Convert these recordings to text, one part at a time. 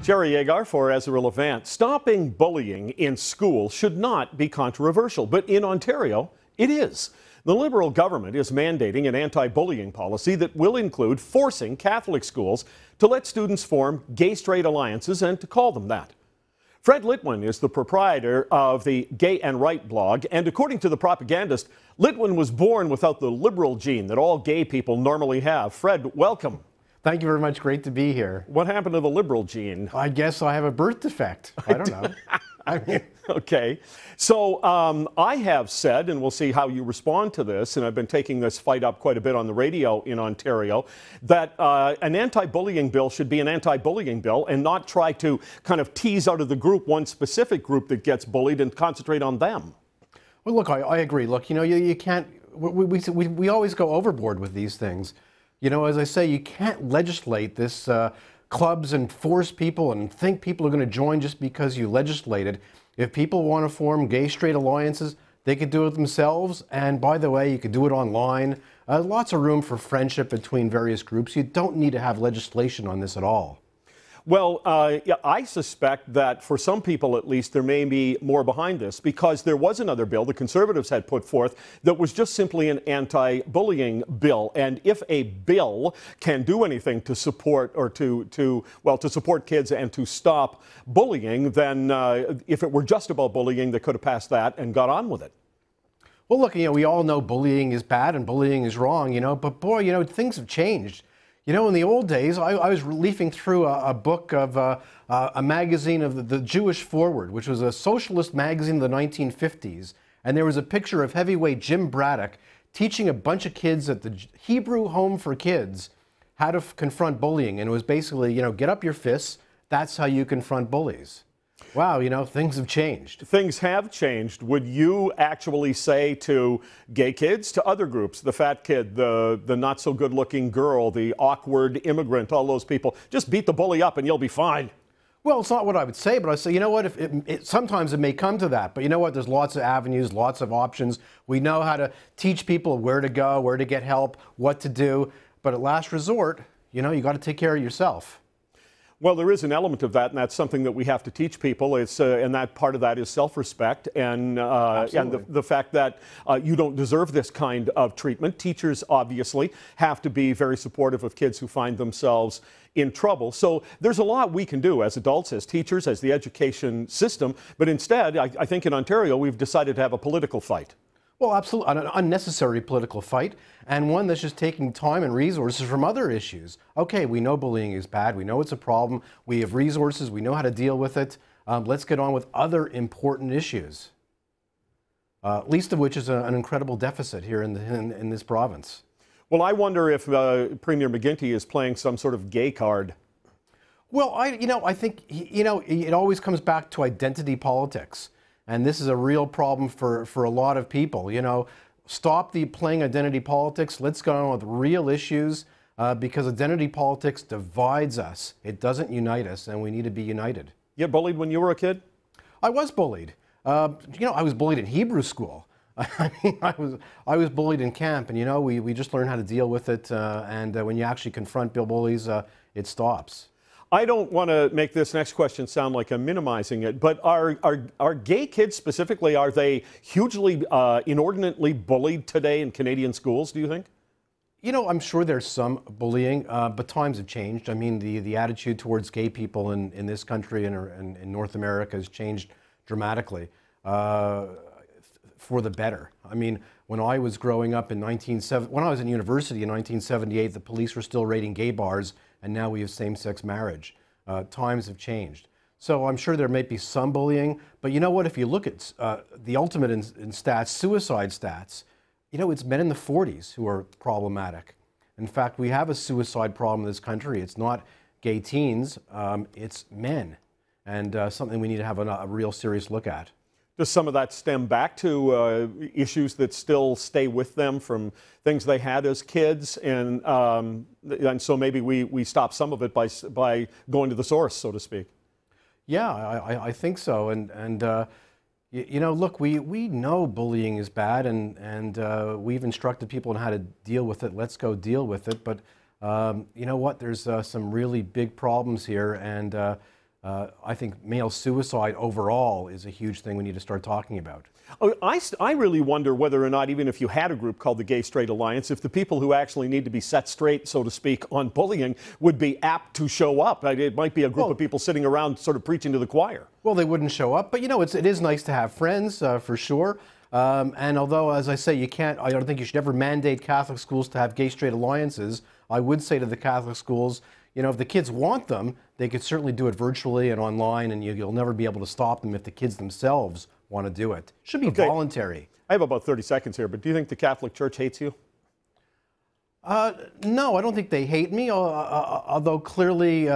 Jerry Agar for Ezra Levant. Stopping bullying in school should not be controversial, but in Ontario, it is. The Liberal government is mandating an anti-bullying policy that will include forcing Catholic schools to let students form gay-straight alliances and to call them that. Fred Litwin is the proprietor of the Gay and Right blog, and according to the propagandist, Litwin was born without the liberal gene that all gay people normally have. Fred, welcome. Thank you very much. Great to be here. What happened to the liberal gene? I guess I have a birth defect. I don't know. I mean, okay. So I have said, and we'll see how you respond to this, and I've been taking this fight up quite a bit on the radio in Ontario, that an anti-bullying bill should be an anti-bullying bill and not try to kind of tease out of the group one specific group that gets bullied and concentrate on them. Well, look, I agree. Look, you know, you can't, we always go overboard with these things. You know, as I say, you can't legislate this clubs and force people and think people are going to join just because you legislated. If people want to form gay-straight alliances, they could do it themselves. And by the way, you could do it online. Lots of room for friendship between various groups. You don't need to have legislation on this at all. Well, yeah, I suspect that for some people at least there may be more behind this, because there was another bill the Conservatives had put forth that was just simply an anti-bullying bill. And if a bill can do anything to support or to support kids and to stop bullying, then if it were just about bullying, they could have passed that and got on with it. Well, look, you know, we all know bullying is bad and bullying is wrong, you know, but boy, you know, things have changed. You know, in the old days, I was leafing through a book of a magazine of the Jewish Forward, which was a socialist magazine of the 1950s. And there was a picture of heavyweight Jim Braddock teaching a bunch of kids at the Hebrew Home for Kids how to confront bullying. And it was basically, you know, get up your fists. That's how you confront bullies. Wow, you know, things have changed. Things have changed. Would you actually say to gay kids, to other groups, the fat kid, the not so good looking girl, the awkward immigrant, all those people, just beat the bully up and you'll be fine? Well, it's not what I would say, but I say, you know what, sometimes it may come to that, but you know what, there's lots of avenues, lots of options. We know how to teach people where to go, where to get help, what to do, but at last resort, you know, you got to take care of yourself. Well, there is an element of that, and that's something that we have to teach people. It's, and that part of that is self-respect and the fact that you don't deserve this kind of treatment. Teachers obviously have to be very supportive of kids who find themselves in trouble. So there's a lot we can do as adults, as teachers, as the education system. But instead, I think in Ontario, we've decided to have a political fight. Well, absolutely, an unnecessary political fight, and one that's just taking time and resources from other issues. Okay, we know bullying is bad, we know it's a problem, we have resources, we know how to deal with it. Let's get on with other important issues, least of which is an incredible deficit here in this province. Well, I wonder if Premier McGuinty is playing some sort of gay card. Well, I think, you know, it always comes back to identity politics. And this is a real problem for a lot of people. You know, stop playing identity politics. Let's go on with real issues because identity politics divides us. It doesn't unite us, and we need to be united. You get bullied when you were a kid? I was bullied. You know, I was bullied in Hebrew school. I mean, I was bullied in camp, and you know, we just learn how to deal with it. And when you actually confront bullies, it stops. I don't want to make this next question sound like I'm minimizing it, but are gay kids specifically, are they hugely, inordinately bullied today in Canadian schools, do you think? You know, I'm sure there's some bullying, but times have changed. I mean, the attitude towards gay people in this country and in North America has changed dramatically for the better. I mean, when I was growing up when I was in university in 1978, the police were still raiding gay bars, and now we have same-sex marriage. Times have changed. So I'm sure there may be some bullying, but you know what, if you look at the ultimate in stats, suicide stats, you know, it's men in the 40s who are problematic. In fact, we have a suicide problem in this country. It's not gay teens, it's men, and something we need to have a real serious look at. Does some of that stem back to issues that still stay with them from things they had as kids, and so maybe we stop some of it by going to the source, so to speak? Yeah, I think so, and you know, look, we know bullying is bad, and we've instructed people on how to deal with it. Let's go deal with it, but you know what? There's some really big problems here, and I think male suicide overall is a huge thing we need to start talking about. Oh, I really wonder whether or not, even if you had a group called the Gay Straight Alliance, if the people who actually need to be set straight, so to speak, on bullying would be apt to show up. It might be a group of people sitting around sort of preaching to the choir. Well, they wouldn't show up, but you know, it is nice to have friends, for sure. And although, as I say, I don't think you should ever mandate Catholic schools to have gay straight alliances, I would say to the Catholic schools, you know, if the kids want them, they could certainly do it virtually and online, and you'll never be able to stop them if the kids themselves want to do it. It should be voluntary. I have about 30 seconds here, but do you think the Catholic Church hates you? No, I don't think they hate me, although clearly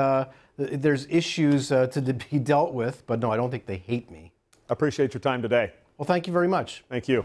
there's issues to be dealt with, but no, I don't think they hate me. I appreciate your time today. Well, thank you very much. Thank you.